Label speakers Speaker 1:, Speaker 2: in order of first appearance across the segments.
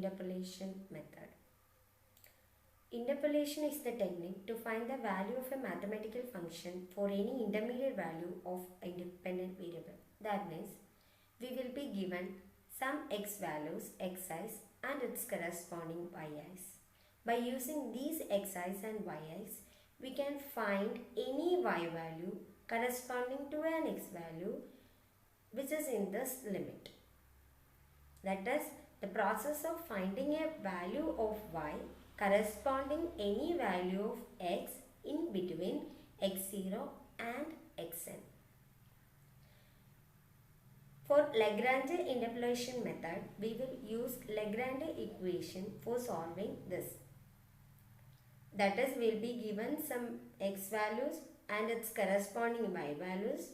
Speaker 1: interpolation method. Interpolation is the technique to find the value of a mathematical function for any intermediate value of independent variable. That means we will be given some x values, xi's, and its corresponding yi's. By using these xi's and yi's, we can find any y value corresponding to an x value which is in this limit. That is, the process of finding a value of y corresponding any value of x in between x0 and xn. For Lagrange interpolation method, we will use Lagrange equation for solving this. That is, we will be given some x values and its corresponding y values,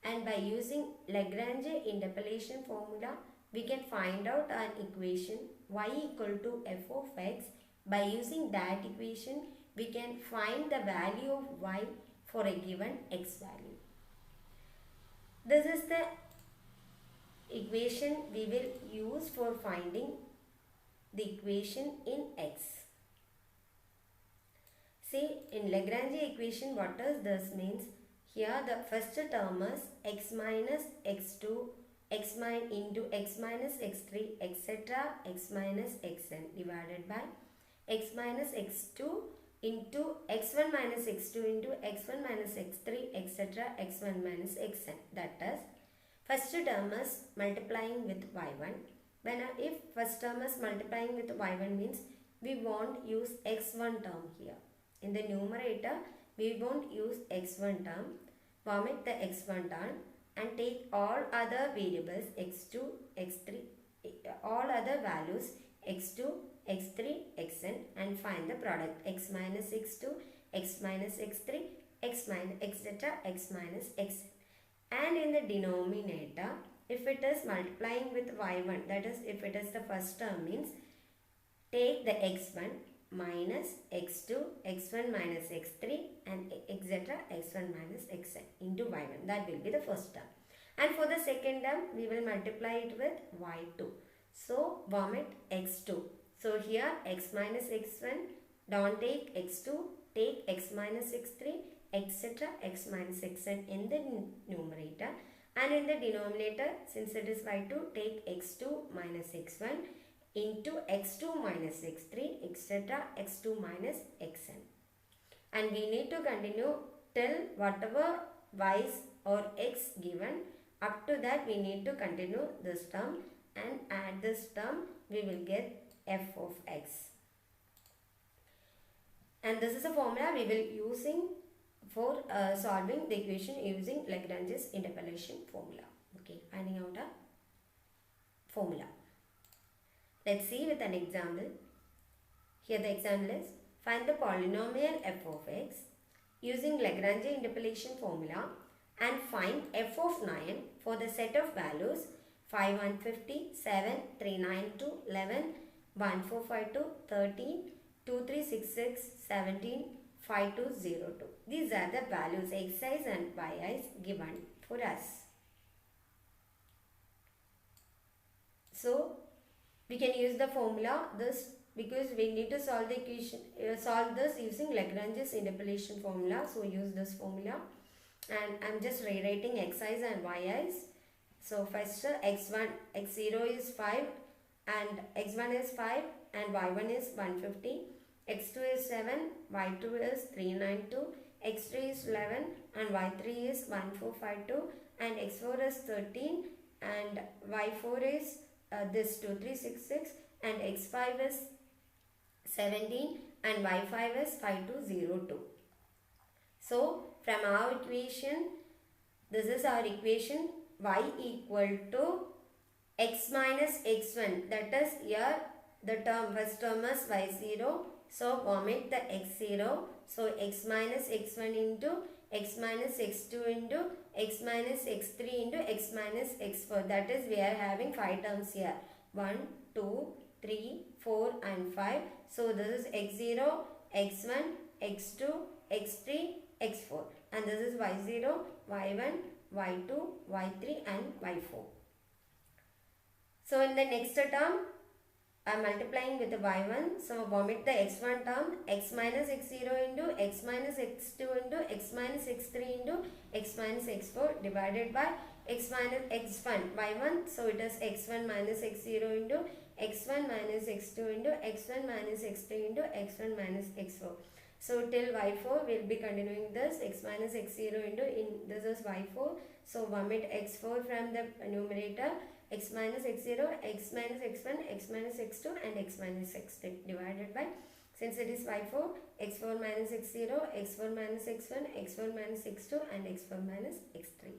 Speaker 1: and by using Lagrange interpolation formula, we can find out an equation y equal to f of x. By using that equation, we can find the value of y for a given x value. This is the equation we will use for finding the equation in x. See, in Lagrange equation, what does this means? Here the first term is x minus x2 x minus into x minus x3 etc. x minus xn divided by x minus x2 into x1 minus x2 into x1 minus x3 etc. x1 minus xn. That is, first term is multiplying with y1. If first term is multiplying with y1 means we won't use x1 term here. In the numerator, we won't use x1 term. Omit the x1 term and take all other variables x2, x3, all other values x2, x3, xn and find the product x minus x2, x minus x3, x minus etc. x minus xn. And in the denominator, if it is multiplying with y1, that is if it is the first term means take the x1 minus x2, x1 minus x3 and etc. x1 minus xn into y1. That will be the first term. And for the second term, we will multiply it with y2. So, omit x2. So, here x minus x1, don't take x2, take x minus x3, etc. x minus xn in the numerator. And in the denominator, since it is y2, take x2 minus x1 into x2 minus x3, etc. x2 minus xn. And we need to continue till whatever y's or x given. Up to that, we need to continue this term and add this term, we will get f of x. And this is a formula we will using for solving the equation using Lagrange's interpolation formula. Okay, finding out a formula. Let's see with an example. Here the example is, find the polynomial f of x using Lagrange interpolation formula and find f of 9 for the set of values 5, 150, 7, 392, 11, 1452, 13, 2366, 17, 5202. These are the values xi's and yi's given for us. So, we can use the formula this because we need to solve the equation, solve this using Lagrange's interpolation formula. So, use this formula. And I am just rewriting xi's and yi's. So, first x1, x0 is 5 and x1 is 5 and y1 is 150. x2 is 7, y2 is 392, x3 is 11 and y3 is 1452 and x4 is 13 and y4 is this 2366 and x5 is 17 and y5 is 5202. So, from our equation, this is our equation y equal to x minus x1. That is, here the term, first term is y0. So, omit the x0. So, x minus x1 into x minus x2 into x minus x3 into x minus x4. That is, we are having 5 terms here. 1, 2, 3, 4 and 5. So, this is x0, x1, x2, x3, x4. And this is y0, y1, y2, y3 and y4. So, in the next term, I am multiplying with the y1. So omit the x1 term, x minus x0 into x minus x2 into x minus x3 into x minus x4 divided by x minus x1 y1. So it is x1 minus x0 into x1 minus x2 into x1 minus x3 into x1 minus x4. So till y4 we will be continuing this x minus x0 into this is y4. So omit x4 from the numerator, x minus x0, x minus x1, x minus x2 and x minus x3 divided by, since it is y4, x4 minus x0, x4 minus x1, x4 minus x2 and x4 minus x3.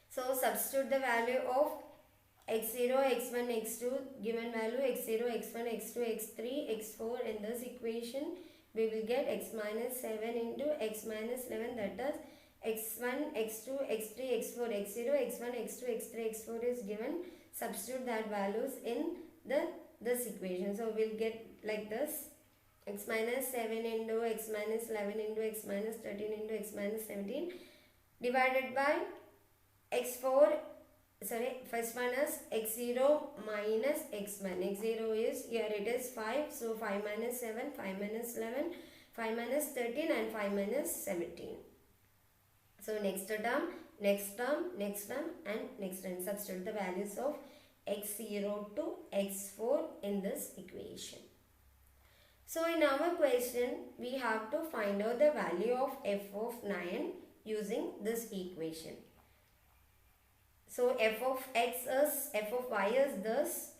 Speaker 1: So substitute the value of x0, x1, x2, given value x0, x1, x2, x3, x4 in this equation. We will get x minus 7 into x minus 11, that is x1, x2, x3, x4, x0, x1, x2, x3, x4 is given. Substitute that values in this equation. So we'll get like this: x minus 7 into x minus 11 into x minus 13 into x minus 17 divided by x4. Sorry, first one is x0 minus x1. x0 is, here it is 5. So 5 minus 7, 5 minus 11, 5 minus 13 and 5 minus 17. So next term, next term, next term and next term. Substitute the values of x0 to x4 in this equation. So in our question, we have to find out the value of f of 9 using this equation. So f of x is, f of y is this.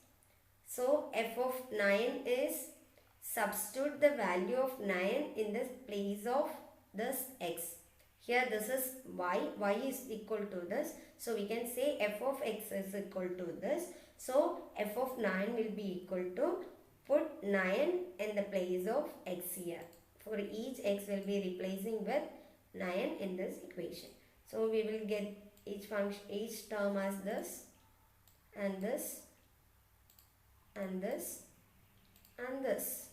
Speaker 1: So f of 9 is, substitute the value of 9 in the place of this x. Here this is y is equal to this. So we can say f of x is equal to this. So f of 9 will be equal to, put 9 in the place of x here. For each x will be replacing with 9 in this equation. So we will get each function, each term as this and this and this and this.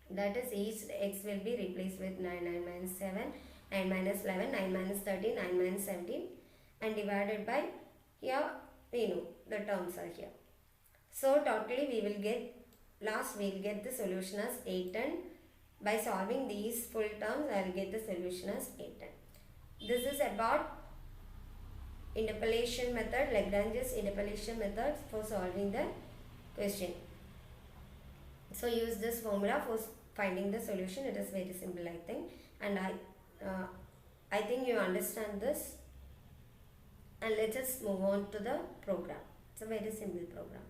Speaker 1: That is, each x will be replaced with 9, 9 minus 7, 9 minus 11, 9 minus 13, 9 minus 17 and divided by, here we know the terms are here. So totally we will get, last we will get the solution as 8 and by solving these full terms I will get the solution as 8 and. This is about interpolation method, Lagrange's interpolation method for solving the question. So use this formula for finding the solution. It is very simple, I think, and I think you understand this. And let us move on to the program. It's a very simple program.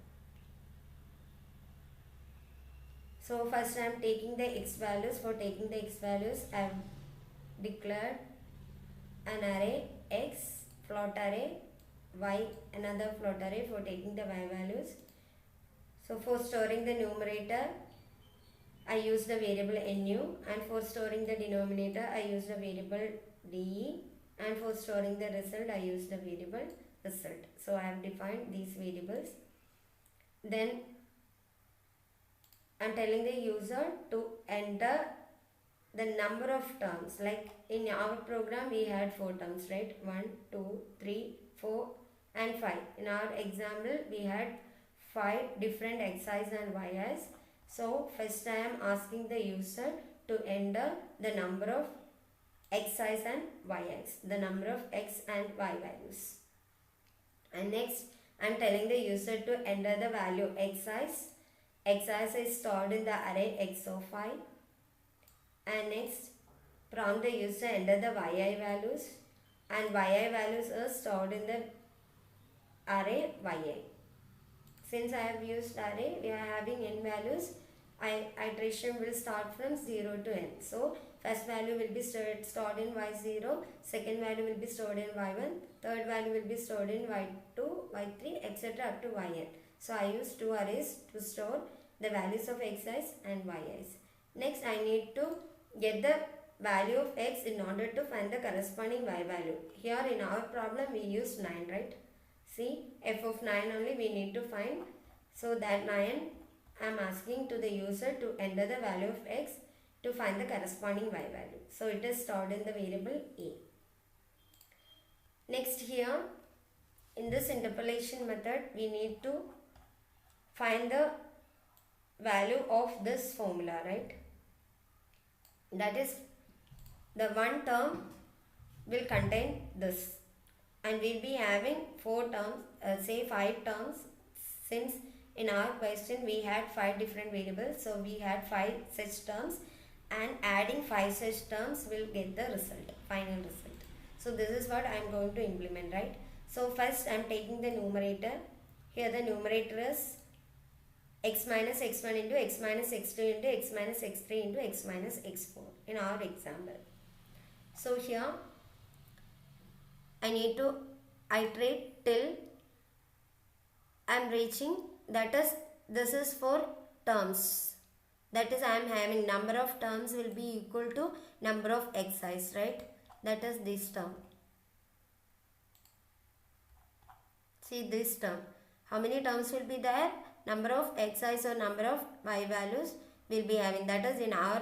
Speaker 1: So first I am taking the x values. For taking the x values, I have declared an array x, float array, y, another float array for taking the y values. So for storing the numerator, I use the variable nu, and for storing the denominator, I use the variable de, and for storing the result, I use the variable result. So I have defined these variables. Then I am telling the user to enter the number of terms. Like in our program we had 4 terms, right? 1, 2, 3, 4 and 5. In our example we had 5 different x's and y's. So first I am asking the user to enter the number of x's and y's, the number of x and y values. And next I am telling the user to enter the value x's. X's is stored in the array x of y. And next prompt the user enter the yi values, and yi values are stored in the array yi. Since I have used array, we are having n values. Iteration will start from 0 to n. So first value will be stored in y0, second value will be stored in y1, third value will be stored in y2, y3, etc. up to yn. So I use 2 arrays to store the values of xi's and yi's. Next I need to get the value of x in order to find the corresponding y value. Here in our problem we used 9, right? See, f of 9 only we need to find. So that 9 I am asking to the user to enter the value of x to find the corresponding y value. So it is stored in the variable a. Next here, in this interpolation method we need to find the value of this formula, right? That is, the one term will contain this, and we'll be having 4 terms, say 5 terms, since in our question we had 5 different variables, so we had 5 such terms, and adding 5 such terms will get the result, final result. So this is what I am going to implement, right? So first I am taking the numerator. Here the numerator is x minus x1 into x minus x2 into x minus x3 into x minus x4 in our example. So here I need to iterate till I am reaching, that is, this is for terms, that is, I am having number of terms will be equal to number of xi's, right? That is this term. See this term. How many terms will be there? Number of xi's or number of y values will be having. That is, in our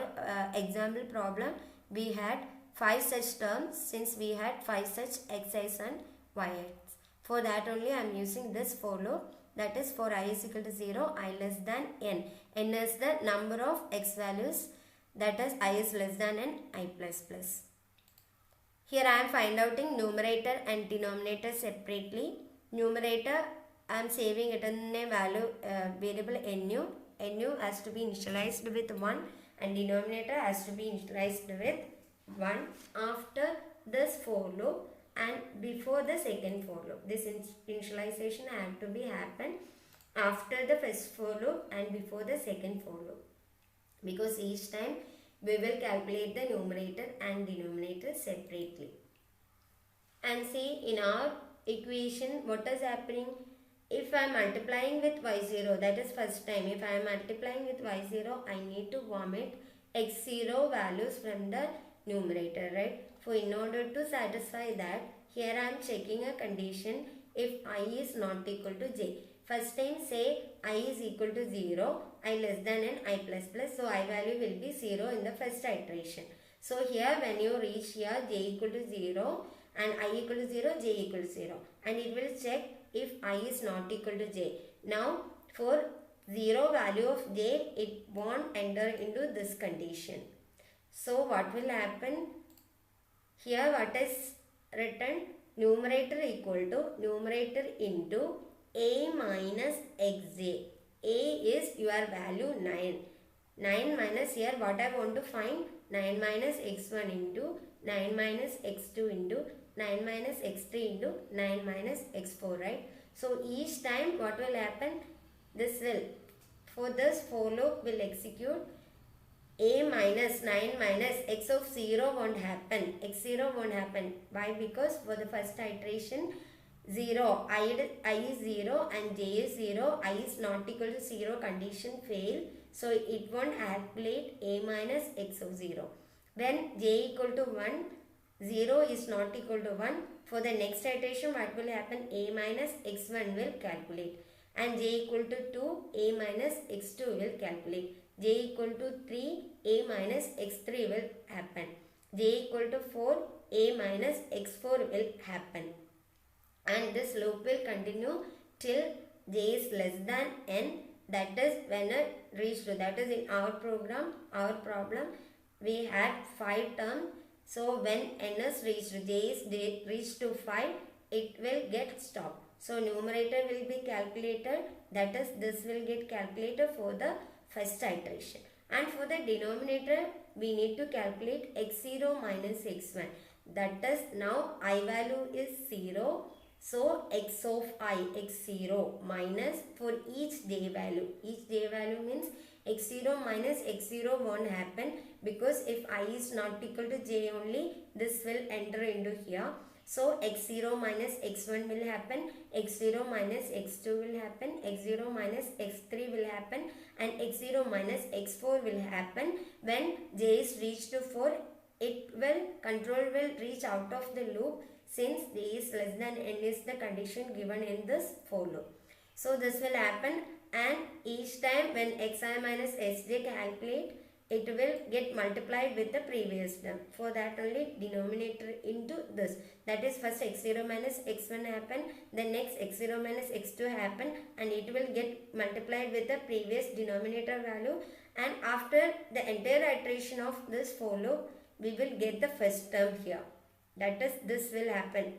Speaker 1: example problem, we had 5 such terms, since we had 5 such xi's and y's. For that only I am using this for loop. That is, for I is equal to 0, I less than n. N is the number of x values, that is, I is less than n, I plus plus. Here I am find outing numerator and denominator separately. Numerator I am saving it in a value variable nu. Nu has to be initialized with 1 and denominator has to be initialized with 1 after this for loop and before the second for loop. This initialization have to be happen after the first for loop and before the second for loop, because each time we will calculate the numerator and denominator separately. And see, in our equation what is happening, if I am multiplying with y0, that is first time, if I am multiplying with y0, I need to omit x0 values from the numerator, right? For in order to satisfy that, here I am checking a condition if I is not equal to j. First time say I is equal to 0, I less than n, I plus plus, so I value will be 0 in the first iteration. So here when you reach here j equal to 0 and I equal to 0, j equal to 0, and it will check if I is not equal to j. Now for 0 value of j, it won't enter into this condition. So what will happen? Here what is written? Numerator equal to numerator into a minus xj. A is your value 9. 9 minus here what I want to find? 9 minus x1 into 9 minus x2 into 9 minus x3 into 9 minus x4, right? So each time what will happen? This will, for this for loop will execute a minus 9 minus x of 0 won't happen. x0 won't happen. Why? Because for the first iteration 0, I is 0 and j is 0, I is not equal to 0 condition fail. So it won't calculate a minus x of 0. When j equal to 1, 0 is not equal to 1. For the next iteration what will happen? A minus x1 will calculate. And j equal to 2, a minus x2 will calculate. J equal to 3, a minus x3 will happen. J equal to 4, a minus x4 will happen. And this loop will continue till j is less than n. That is when I reach to, that is in our program, our problem, we had 5 terms. So when n is reached to, j is reached to 5, it will get stopped. So numerator will be calculated, that is this will get calculated for the first iteration. And for the denominator, we need to calculate x0 minus x1. That is, now I value is 0. So x of I, x0 minus for each j value. Each j value means x0 minus x0 won't happen, because if I is not equal to j only, this will enter into here. So x0 minus x1 will happen, x0 minus x2 will happen, x0 minus x3 will happen, and x0 minus x4 will happen. When j is reached to 4, control will reach out of the loop, since j is less than n is the condition given in this for loop. So this will happen, and each time when xi minus sj calculate, it will get multiplied with the previous term. For that only denominator into this. That is first x0 minus x1 happen, then next x0 minus x2 happen, and it will get multiplied with the previous denominator value. And after the entire iteration of this for loop, we will get the first term here. That is, this will happen.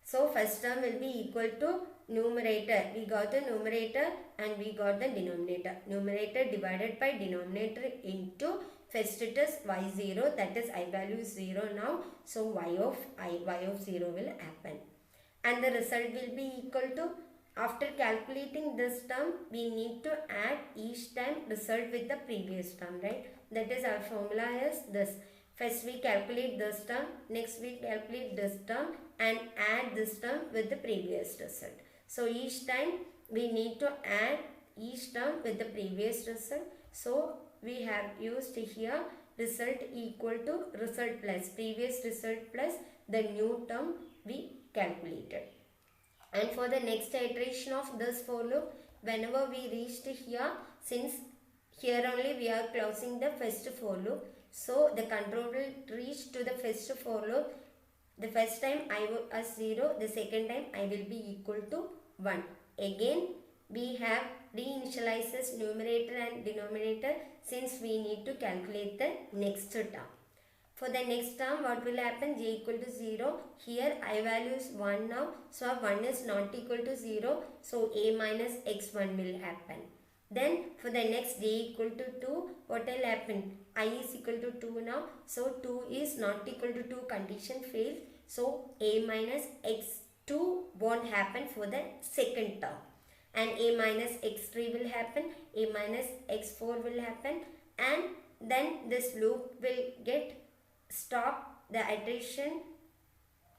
Speaker 1: So first term will be equal to numerator. We got the numerator and we got the denominator. Numerator divided by denominator into first it is y0, that is I value is 0 now. So y of 0 will happen. And the result will be equal to, after calculating this term, we need to add each time result with the previous term, right? That is, our formula is this. First we calculate this term, next we calculate this term and add this term with the previous result. So each time we need to add each term with the previous result. So we have used here result equal to result plus previous result plus the new term we calculated. And for the next iteration of this for loop, whenever we reached here, since here only we are closing the first for loop, so the control will reach to the first for loop. The first time I was 0, the second time I will be equal to 1. Again we have reinitializes numerator and denominator, since we need to calculate the next term. For the next term, what will happen? J equal to 0. Here I value is 1 now. So 1 is not equal to 0. So a minus x1 will happen. Then for the next j equal to 2, what will happen? I is equal to 2 now. So 2 is not equal to 2, condition fails. So a minus x2 won't happen for the second term. And a minus x3 will happen. A minus x4 will happen. And then this loop will get stop, the iteration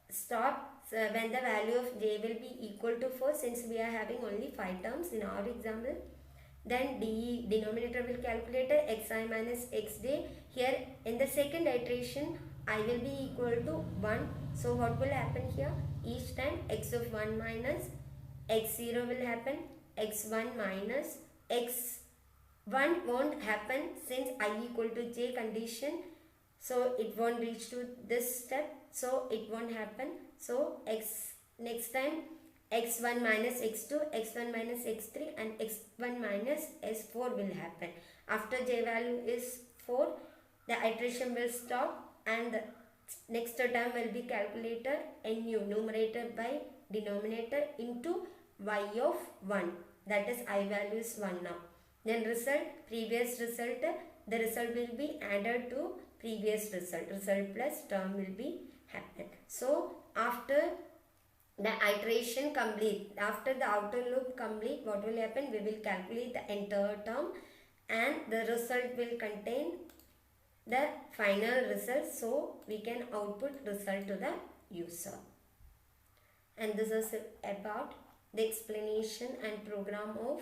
Speaker 1: stop when the value of j will be equal to 4, since we are having only 5 terms in our example. Then denominator will calculate xi minus xj. Here in the second iteration I will be equal to 1. So what will happen here? Each time x of 1 minus x0 will happen. x1 minus x1 won't happen, since I equal to j condition. So it won't reach to this step. So it won't happen. So next time x1 minus x2, x1 minus x3 and x1 minus s4 will happen. After j value is 4, the iteration will stop and the next term will be calculated nu, numerator by denominator into y of 1. That is I value is 1 now. Then result, previous result, the result will be added to previous result. Result plus term will be happen. So after the iteration complete, after the outer loop complete, what will happen? We will calculate the entire term and the result will contain the final result. So we can output result to the user. And this is about the explanation and program of